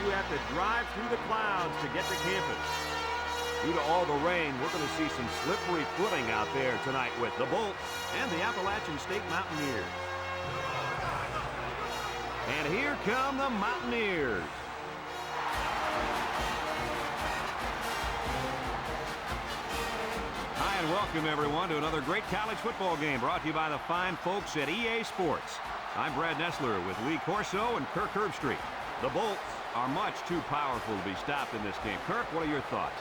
you have to drive through the clouds to get to campus. Due to all the rain, we're going to see some slippery footing out there tonight with the Bolts and the Appalachian State Mountaineers. And here come the Mountaineers. Hi, and welcome, everyone, to another great college football game brought to you by the fine folks at EA Sports. I'm Brad Nessler with Lee Corso and Kirk Herbstreit. The Bolts are much too powerful to be stopped in this game. Kirk, what are your thoughts?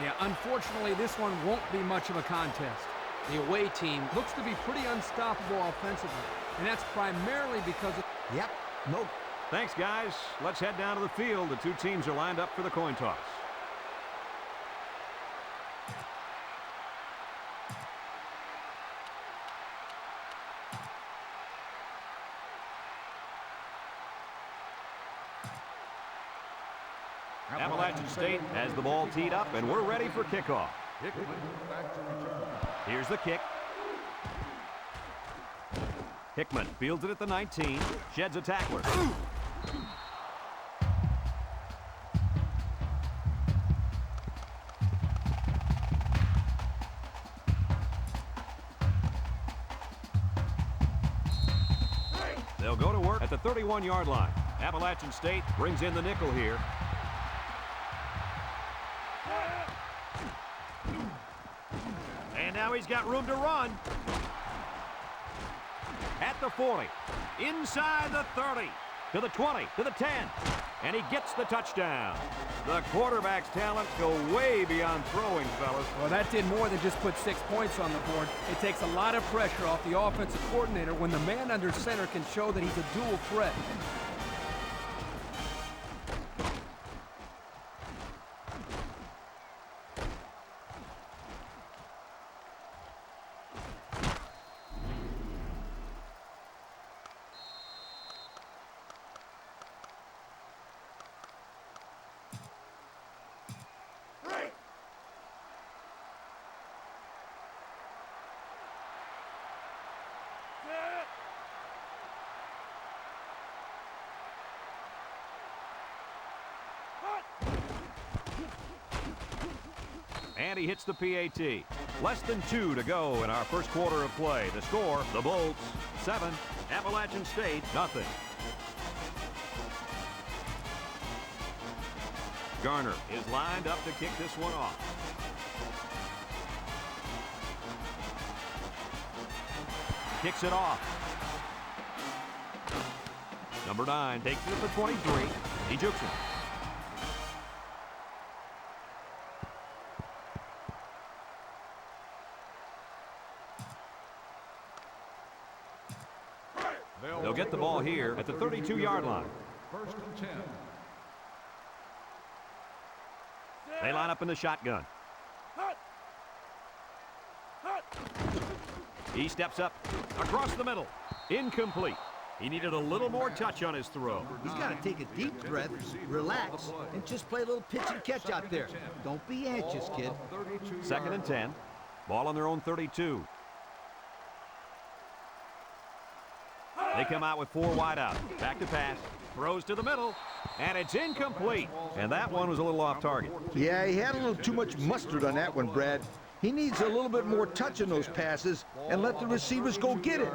Yeah, unfortunately, this one won't be much of a contest. The away team looks to be pretty unstoppable offensively, and that's primarily because of... Yep, nope. Thanks, guys. Let's head down to the field. The two teams are lined up for the coin toss. Appalachian State has the ball teed up, and we're ready for kickoff. Here's the kick. Hickman fields it at the 19, sheds a tackler. They'll go to work at the 31-yard line. Appalachian State brings in the nickel here. And now he's got room to run. At the 40, inside the 30, to the 20, to the 10, and he gets the touchdown. The quarterback's talents go way beyond throwing, fellas. Well, that did more than just put 6 points on the board. It takes a lot of pressure off the offensive coordinator when the man under center can show that he's a dual threat. And he hits the PAT. Less than 2 to go in our first quarter of play. The score, the Bolts 7, Appalachian State nothing. Garner is lined up to kick this one off. Kicks it off. Number 9 takes it at the 23. He jukes it. They'll get the ball here at the 32-yard line. First and 10. They line up in the shotgun. He steps up across the middle. Incomplete. He needed a little more touch on his throw. He's got to take a deep breath, relax, and just play a little pitch and catch out there. Don't be anxious, kid. Second and 10. Ball on their own 32. They come out with 4 wide out. Back to pass. Throws to the middle. And it's incomplete. And that one was a little off target. Yeah, he had a little too much mustard on that one, Brad. He needs a little bit more touch in those passes and let the receivers go get it.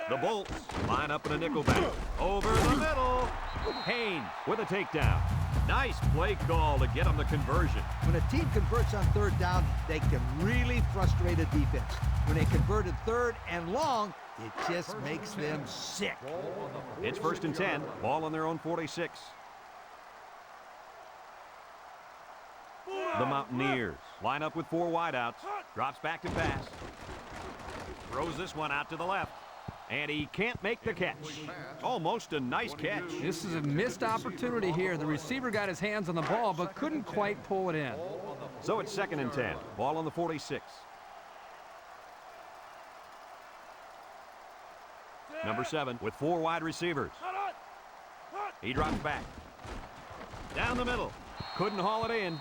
The Bolts line up in a nickel back. Over the middle. Haynes with a takedown. Nice play call to get him the conversion. When a team converts on third down, they can really frustrate a defense. When they converted third and long, it just makes them sick. It's first and 10. Ball on their own 46. The Mountaineers line up with 4 wideouts. Drops back to pass. Throws this one out to the left. And he can't make the catch. Almost a nice catch. This is a missed opportunity here. The receiver got his hands on the ball, but couldn't quite pull it in. So it's second and 10. Ball on the 46. Number 7 with 4 wide receivers. He drops back. Down the middle. Couldn't haul it in.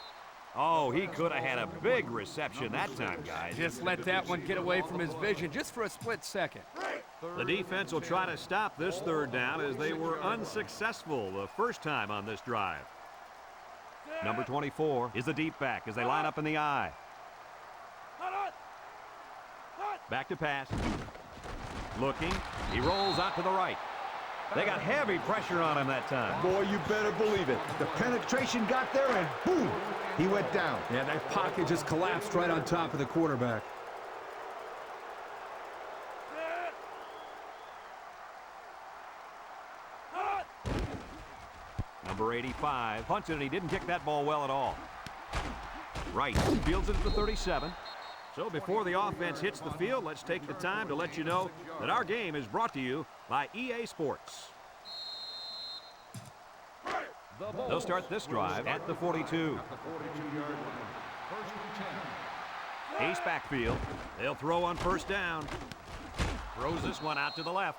Oh, he could have had a big reception that time, guys. Just let that one get away from his vision just for a split second. The defense will try to stop this third down as they were unsuccessful the first time on this drive. Number 24 is the deep back as they line up in the I. Back to pass. Looking. He rolls out to the right. They got heavy pressure on him that time. Boy, you better believe it. The penetration got there and boom, he went down. Yeah, that pocket just collapsed right on top of the quarterback. Number 85 punts it, and he didn't kick that ball well at all. Rice fields it at the 37. So before the offense hits the field, let's take the time to let you know that our game is brought to you by EA Sports. They'll start this drive at the 42. Ace backfield. They'll throw on first down. Throws this one out to the left.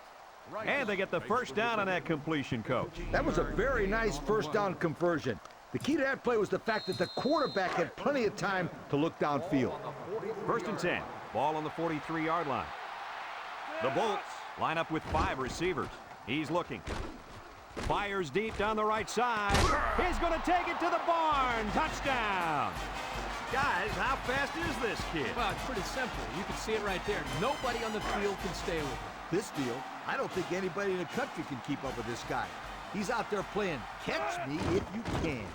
And they get the first down on that completion, Coach. That was a very nice first down conversion. The key to that play was the fact that the quarterback had plenty of time to look downfield. First and 10. Ball on the 43-yard line. The Bolts line up with 5 receivers. He's looking. Fires deep down the right side. He's going to take it to the barn. Touchdown. Guys, how fast is this kid? Well, it's pretty simple. You can see it right there. Nobody on the field can stay with him. This field, I don't think anybody in the country can keep up with this guy. He's out there playing catch me if you can.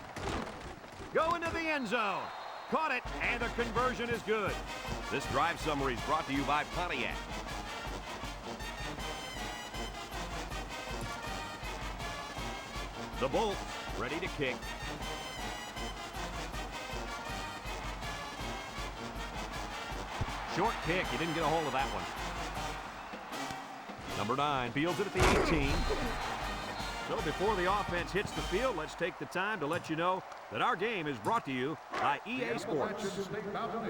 Go into the end zone. Caught it, and the conversion is good. This drive summary is brought to you by Pontiac. The Bolts ready to kick. Short kick. He didn't get a hold of that one. Number 9 fields it at the 18. So before the offense hits the field, let's take the time to let you know that our game is brought to you by EA Sports.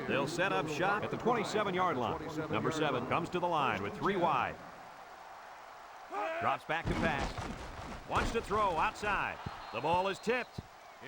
They'll set up shop at the 27-yard line. Number 7 comes to the line with 3 wide. Drops back to pass. Wants to throw outside. The ball is tipped.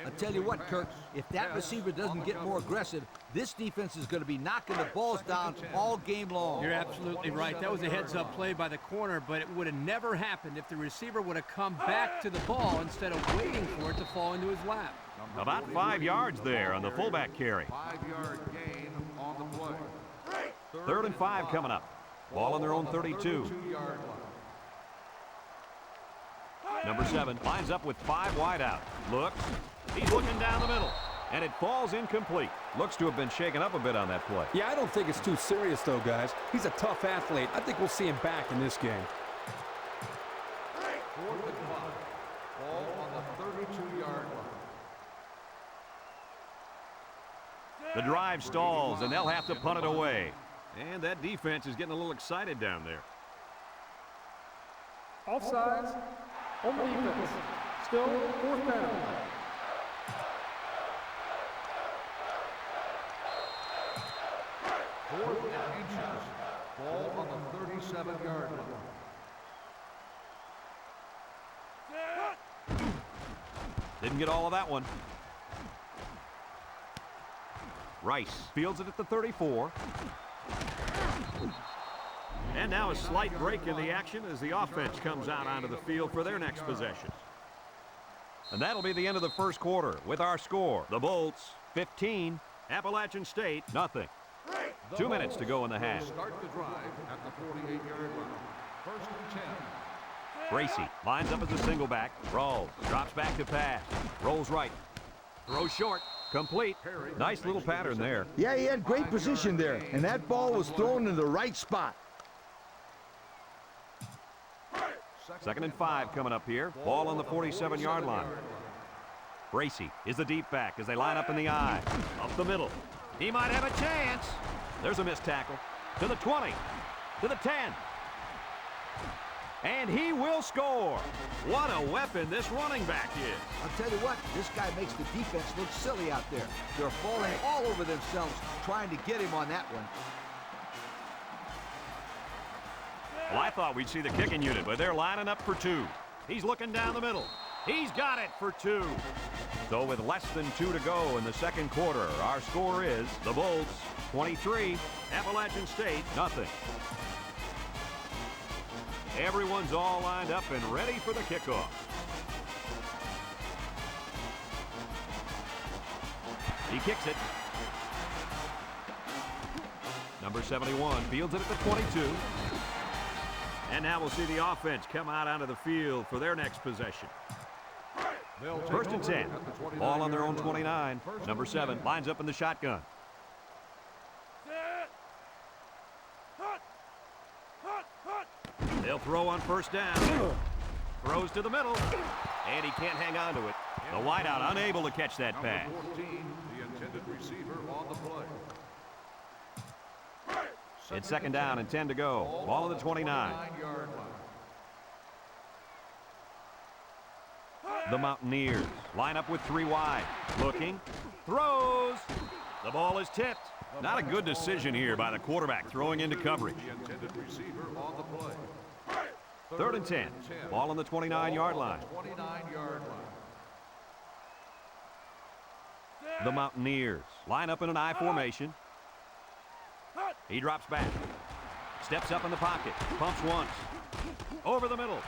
I'll tell you what, Kirk, if that receiver doesn't get more aggressive, this defense is going to be knocking the balls down all game long. You're absolutely right. That was a heads-up play by the corner, but it would have never happened if the receiver would have come back to the ball instead of waiting for it to fall into his lap. About 5 yards there on the fullback carry. 5-yard gain on the play. 3rd and 5 coming up. Ball on their own 32. Number 7 lines up with 5 wide out. Looks. He's looking down the middle. And it falls incomplete. Looks to have been shaken up a bit on that play. Yeah, I don't think it's too serious, though, guys. He's a tough athlete. I think we'll see him back in this game. 4th and 5. Ball on the 32-yard line. The drive stalls, and they'll have to punt it away. And that defense is getting a little excited down there. Offsides, on defense. Still 4th down. 4th and inches. Ball on the 37-yard line. Didn't get all of that one. Rice fields it at the 34. And now a slight break in the action as the offense comes out onto the field for their next possession. And that'll be the end of the first quarter with our score. The Bolts 15, Appalachian State nothing. 2 minutes to go in the half. Start the drive at the 48-yard line. 1st and 10. Gracie lines up as a single back. Rolls. Drops back to pass. Rolls right. Throws short. Complete. Nice little pattern there. Yeah, he had great position there, and that ball was thrown in the right spot. 2nd and 5 coming up here. Ball on the 47-yard line. Gracie is the deep back as they line up in the I. Up the middle. He might have a chance. There's a missed tackle. To the 20. To the 10. And he will score. What a weapon this running back is. I'll tell you what, this guy makes the defense look silly out there. They're falling all over themselves trying to get him on that one. Well, I thought we'd see the kicking unit, but they're lining up for 2. He's looking down the middle. He's got it for 2. So with less than 2 to go in the second quarter, our score is the Bolts 23, Appalachian State nothing. Everyone's all lined up and ready for the kickoff. He kicks it. Number 71 fields it at the 22. And now we'll see the offense come out onto the field for their next possession. First and 10. Ball on their own 29. Number 7 lines up in the shotgun. They'll throw on first down. Throws to the middle. And he can't hang on to it. The wideout unable to catch that pass. The intended receiver on the play. It's second down and 10 to go. Ball on the 29. The Mountaineers line up with 3 wide. Looking. Throws. The ball is tipped. Not a good decision here by the quarterback throwing into coverage. The intended receiver on the play. Third and 10. Ball on the 29-yard line. 29-yard line. The Mountaineers line up in an I formation. He drops back. Steps up in the pocket. Pumps once. Over the middle.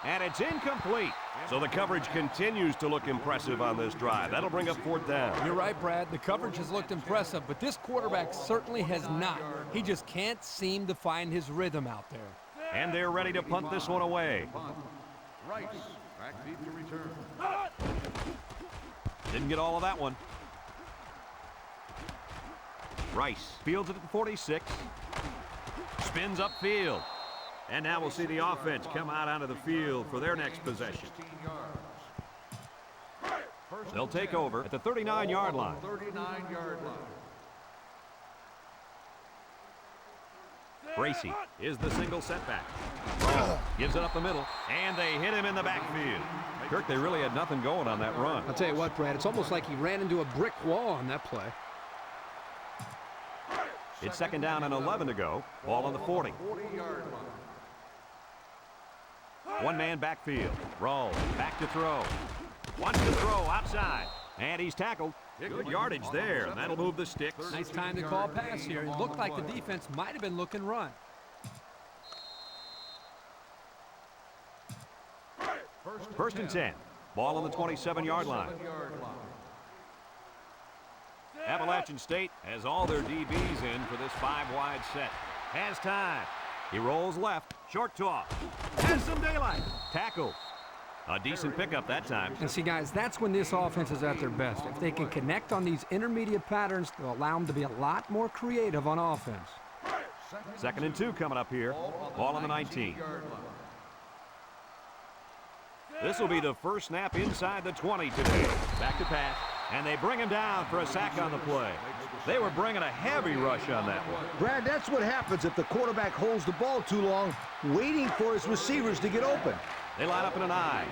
And it's incomplete. So the coverage continues to look impressive on this drive. That'll bring up fourth down. You're right, Brad. The coverage has looked impressive, but this quarterback certainly has not. He just can't seem to find his rhythm out there. And they're ready to punt this one away. Rice, back deep to return. Didn't get all of that one. Rice fields it at the 46. Spins upfield. And now we'll see the offense come out onto the field for their next possession. They'll take over at the 39-yard line. 39-yard line. Bracey is the single setback. Gives it up the middle, and they hit him in the backfield. Kirk, they really had nothing going on that run. I'll tell you what, Brad, it's almost like he ran into a brick wall on that play. It's second down and 11 to go. Ball on the 40. 40-yard line. One-man backfield. Roll. Back to throw. Wants to throw outside. And he's tackled. Good yardage there, and that'll move the sticks. Nice time to call pass here. It looked like the defense might have been looking run. First and 10. Ball on the 27-yard line. Appalachian State has all their DBs in for this 5-wide set. Has time. He rolls left. Short toss. Has some daylight. Tackle. A decent pickup that time. And see, guys, that's when this offense is at their best. If they can connect on these intermediate patterns, they'll allow them to be a lot more creative on offense. Second and 2 coming up here. Ball on the 19. This will be the first snap inside the 20 today. Back to pass. And they bring him down for a sack on the play. They were bringing a heavy rush on that one. Brad, that's what happens if the quarterback holds the ball too long, waiting for his receivers to get open. They line up in an I.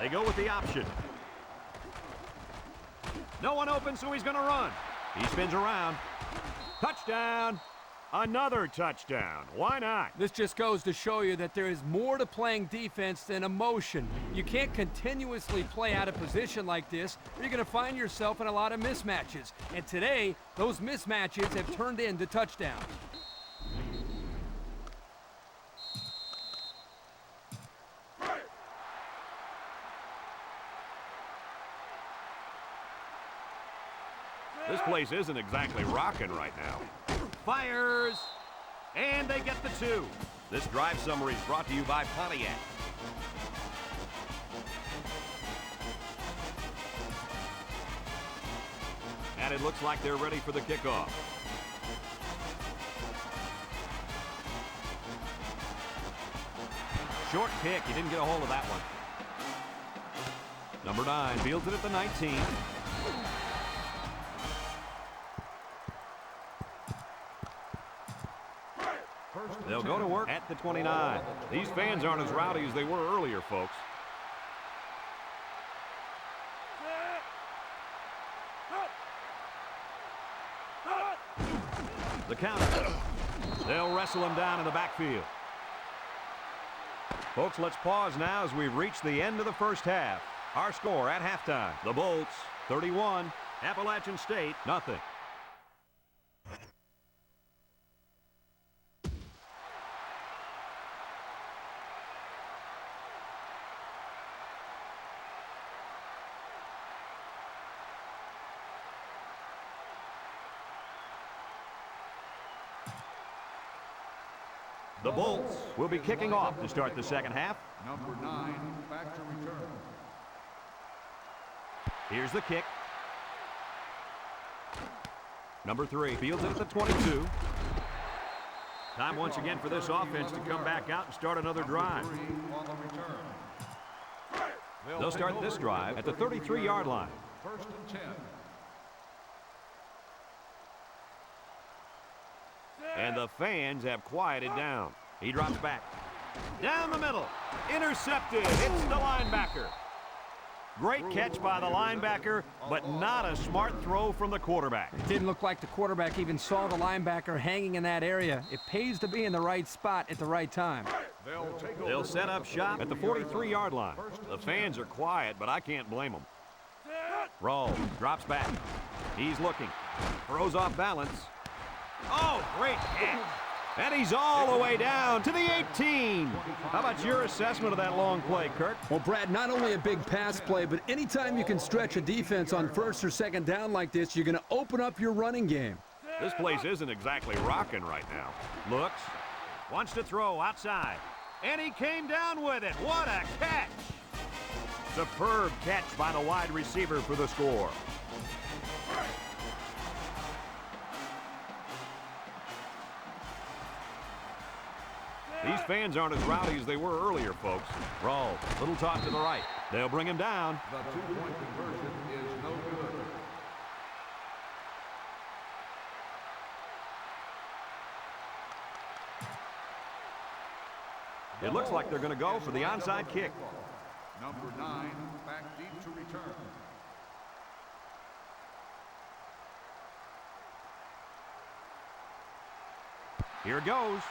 They go with the option. No one open, so he's going to run. He spins around. Touchdown. Another touchdown. Why not? This just goes to show you that there is more to playing defense than emotion. You can't continuously play out of position like this, or you're going to find yourself in a lot of mismatches. And today, those mismatches have turned into touchdowns. This place isn't exactly rocking right now. Fires, and they get the 2. This drive summary is brought to you by Pontiac. And it looks like they're ready for the kickoff. Short kick, he didn't get a hold of that one. Number 9 fields it at the 19. They'll go to work at the 29. These fans aren't as rowdy as they were earlier, folks. The counter. They'll wrestle him down in the backfield. Folks, let's pause now as we've reached the end of the first half. Our score at halftime. The Bolts, 31. Appalachian State, nothing. The Bolts will be kicking off to start the second half. Number 9, back to return. Here's the kick. Number 3 fields it at the 22. Time once again for this offense to come back out and start another drive. On the return. They'll start this drive at the 33-yard line. First and 10. And the fans have quieted down. He drops back. Down the middle. Intercepted. It's the linebacker. Great catch by the linebacker, but not a smart throw from the quarterback. It didn't look like the quarterback even saw the linebacker hanging in that area. It pays to be in the right spot at the right time. They'll set up shop at the 43-yard line. The fans are quiet, but I can't blame them. Roll. Drops back. He's looking. Throws off balance. Oh, great catch. And he's all the way down to the 18. How about your assessment of that long play, Kirk? Well, Brad, not only a big pass play, but anytime you can stretch a defense on first or second down like this, you're going to open up your running game. This place isn't exactly rocking right now. Looks. Wants to throw outside. And he came down with it. What a catch. Superb catch by the wide receiver for the score. These fans aren't as rowdy as they were earlier, folks. Roll. Little toss to the right. They'll bring him down. The 2-point conversion is no good. It looks like they're going to go for the onside kick. Number 9, back deep to return. Here it goes.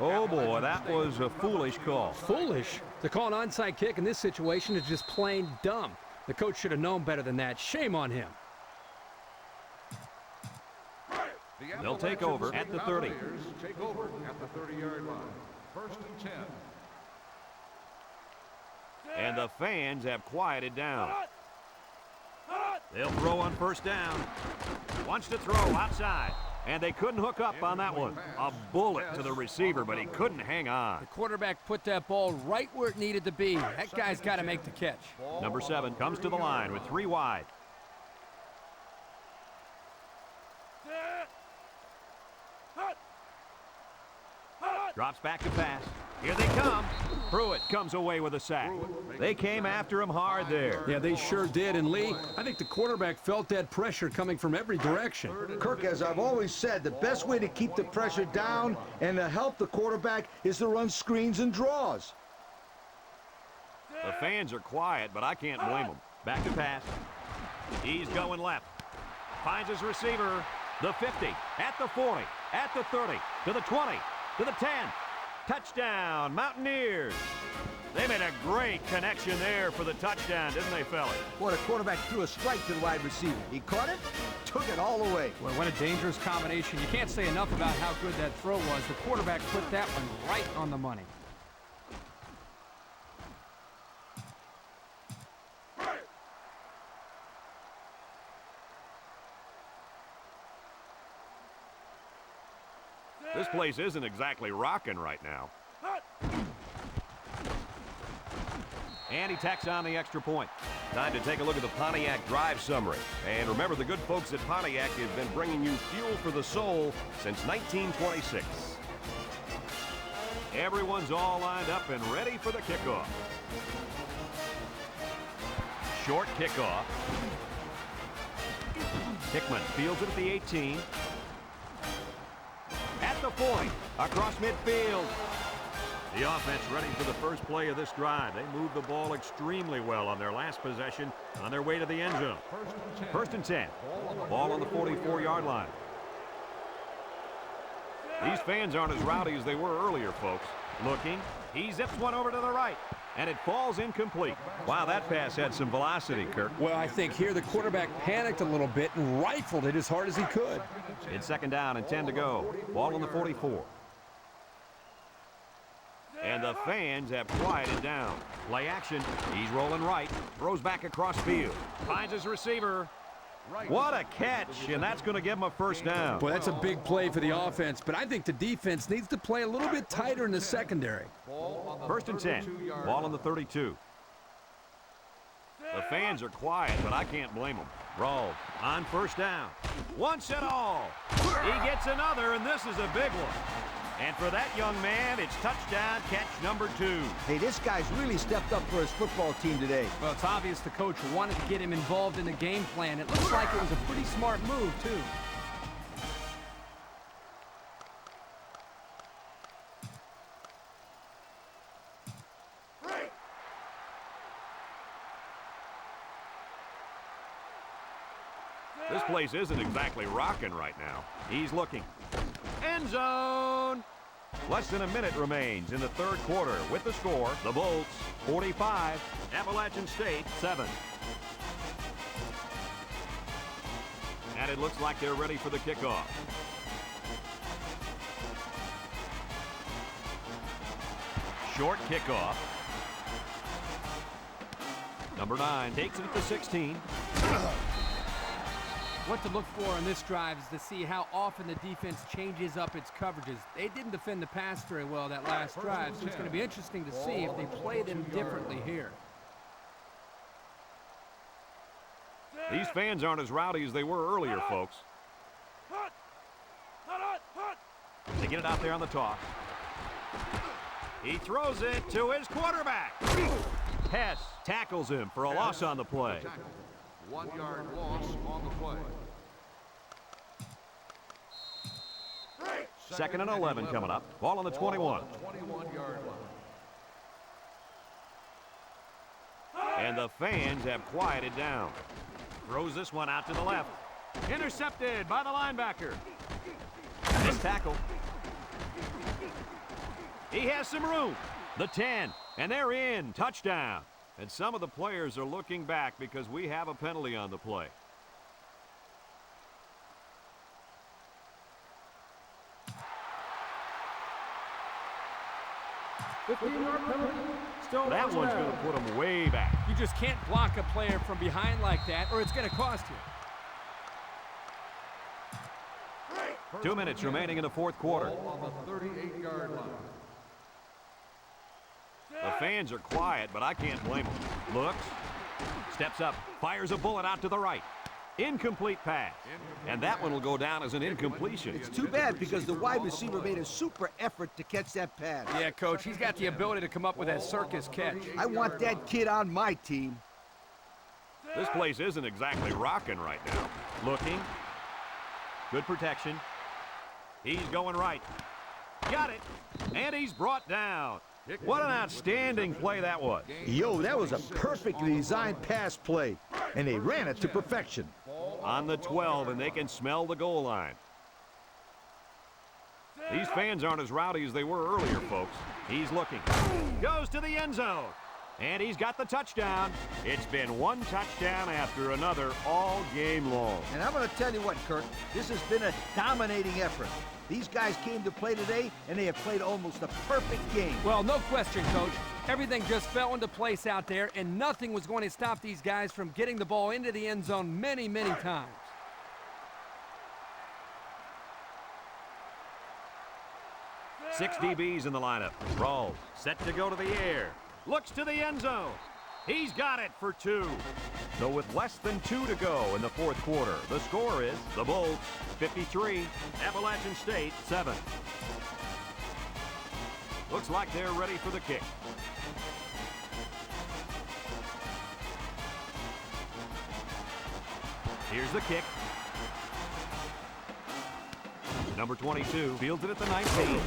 Oh, boy, that was a foolish call. Foolish? To call an onside kick in this situation is just plain dumb. The coach should have known better than that. Shame on him. They'll take over at the 30. Take over at the 30-yard line. First and 10. And the fans have quieted down. They'll throw on first down. Wants to throw outside. And they couldn't hook up on that one. A bullet to the receiver, but he couldn't hang on. The quarterback put that ball right where it needed to be. That guy's got to make the catch. Number 7 comes to the line with 3 wide. Drops back to pass. Here they come. Pruitt comes away with a sack. They came after him hard there. Yeah, they sure did. And Lee, I think the quarterback felt that pressure coming from every direction. Kirk, as I've always said, the best way to keep the pressure down and to help the quarterback is to run screens and draws. The fans are quiet, but I can't blame them. Back to pass. He's going left. Finds his receiver. The 50, at the 40, at the 30, to the 20, to the 10. Touchdown, Mountaineers. They made a great connection there for the touchdown, didn't they, fellas? Boy, the quarterback threw a strike to the wide receiver. He caught it, took it all the way. Boy, what a dangerous combination. You can't say enough about how good that throw was. The quarterback put that one right on the money. This place isn't exactly rocking right now. And he tacks on the extra point. Time to take a look at the Pontiac drive summary. And remember, the good folks at Pontiac have been bringing you fuel for the soul since 1926. Everyone's all lined up and ready for the kickoff. Short kickoff. Hickman fields it at the 18. At the 40, across midfield. The offense ready for the first play of this drive. They moved the ball extremely well on their last possession on their way to the end zone. First and 10. Ball on the 44-yard line. These fans aren't as rowdy as they were earlier, folks. Looking. He zips one over to the right. And it falls incomplete. Wow, that pass had some velocity, Kirk. Well, I think here the quarterback panicked a little bit and rifled it as hard as he could. It's second down and 10 to go. Ball on the 44. And the fans have quieted down. Play action. He's rolling right. Throws back across field. Finds his receiver. What a catch, and that's going to give him a first down. Boy, that's a big play for the offense, but I think the defense needs to play a little bit tighter in the secondary. First and 10. Ball on the 32. The fans are quiet, but I can't blame them. Roll on first down. Once and all. He gets another, and this is a big one. And for that young man, it's touchdown catch number 2. Hey, this guy's really stepped up for his football team today. Well, it's obvious the coach wanted to get him involved in the game plan. It looks like it was a pretty smart move, too. This place isn't exactly rocking right now. He's looking. End zone! Less than a minute remains in the third quarter with the score. The Bolts 45, Appalachian State 7. And it looks like they're ready for the kickoff. Short kickoff. Number 9 takes it at the 16. What to look for on this drive is to see how often the defense changes up its coverages. They didn't defend the pass very well that last drive, so it's going to be interesting to see if they play them differently here. These fans aren't as rowdy as they were earlier, folks. They get it out there on the toss. He throws it to his quarterback. Hess tackles him for a loss on the play. 1 yard loss on the play. Second and 11 coming up. Ball on the 21. 21-yard line. And the fans have quieted down. Throws this one out to the left. Intercepted by the linebacker. Nice tackle. He has some room. The 10. And they're in. Touchdown. And some of the players are looking back because we have a penalty on the play. Still That one's going to put them way back. You just can't block a player from behind like that, or it's going to cost you. 2 minutes remaining in the fourth quarter. On the 38-yard line. The fans are quiet, but I can't blame them. Looks, steps up, fires a bullet out to the right. Incomplete pass. And that one will go down as an incompletion. It's too bad because the wide receiver made a super effort to catch that pass. Yeah, Coach, he's got the ability to come up with that circus catch. I want that kid on my team. This place isn't exactly rocking right now. Looking. Good protection. He's going right. Got it. And he's brought down. What an outstanding play that was. Yo, that was a perfectly designed pass play, and they ran it to perfection. On the 12, and they can smell the goal line. These fans aren't as rowdy as they were earlier, folks. He's looking. Goes to the end zone. And he's got the touchdown. It's been one touchdown after another all game long. And I'm going to tell you what, Kirk, this has been a dominating effort. These guys came to play today, and they have played almost a perfect game. Well, no question, Coach. Everything just fell into place out there, and nothing was going to stop these guys from getting the ball into the end zone many, many times. Six DBs in the lineup. Rawls set to go to the air. Looks to the end zone. He's got it for 2. So with less than 2 to go in the fourth quarter, the score is the Bolts 53, Appalachian State 7. Looks like they're ready for the kick. Here's the kick. Number 22 fields it at the 19.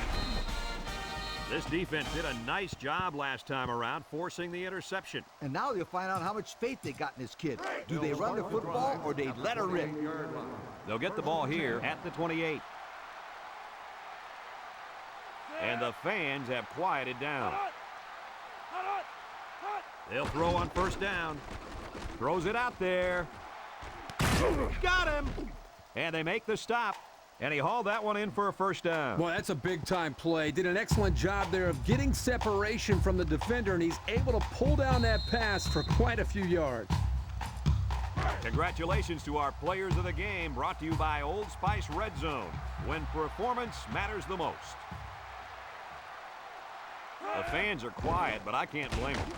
This defense did a nice job last time around, forcing the interception. And now you'll find out how much faith they got in this kid. Do they run the football or they let her rip? They'll get the ball here at the 28. And the fans have quieted down. They'll throw on first down. Throws it out there. Got him! And they make the stop. And he hauled that one in for a first down. Well, that's a big-time play. Did an excellent job there of getting separation from the defender, and he's able to pull down that pass for quite a few yards. Congratulations to our players of the game, brought to you by Old Spice Red Zone, when performance matters the most. The fans are quiet, but I can't blame them.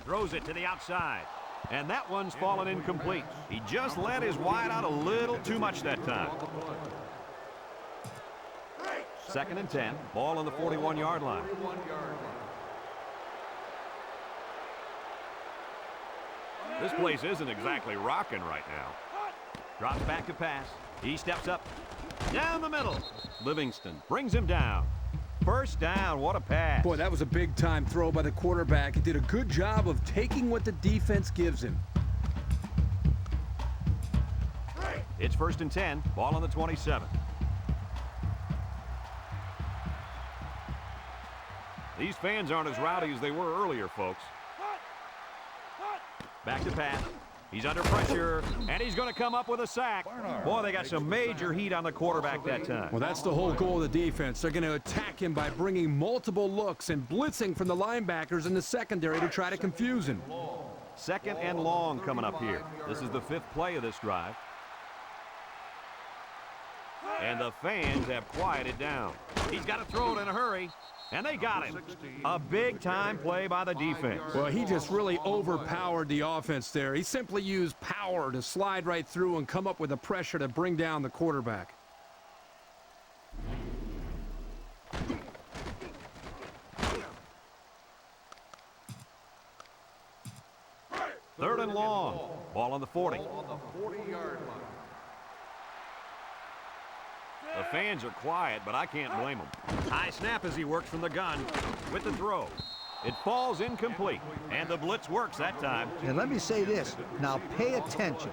Throws it to the outside, and that one's fallen incomplete. He just let his wide out a little too much that time. 2nd and 10, ball on the 41-yard line. This place isn't exactly rocking right now. Drops back to pass. He steps up. Down the middle. Livingston brings him down. First down. What a pass. Boy, that was a big-time throw by the quarterback. He did a good job of taking what the defense gives him. It's 1st and 10. Ball on the 27. These fans aren't as rowdy as they were earlier, folks. Back to pass. He's under pressure, and he's going to come up with a sack. Boy, they got some major heat on the quarterback that time. Well, that's the whole goal of the defense. They're going to attack him by bringing multiple looks and blitzing from the linebackers in the secondary to try to confuse him. 2nd and long coming up here. This is the 5th play of this drive. And the fans have quieted down. He's got to throw it in a hurry. And they got him. A big-time play by the defense. Well, he just really overpowered the offense there. He simply used power to slide right through and come up with the pressure to bring down the quarterback. 3rd and long. Ball on the 40. The fans are quiet, but I can't blame them. High snap as he works from the gun with the throw. It falls incomplete, and the blitz works that time. And let me say this. Now pay attention.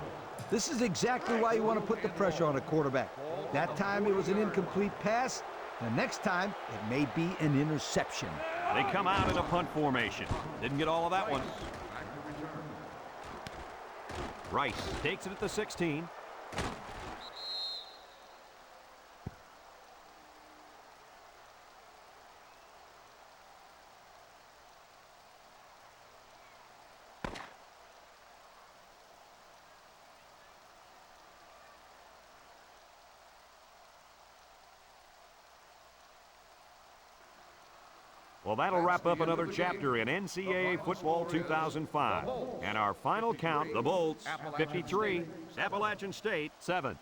This is exactly why you want to put the pressure on a quarterback. That time it was an incomplete pass. The next time it may be an interception. They come out in a punt formation. Didn't get all of that one. Rice takes it at the 16. Well, that'll wrap up another chapter in NCAA Football 2005. And our final count, the Bolts, 53, Appalachian State, 7.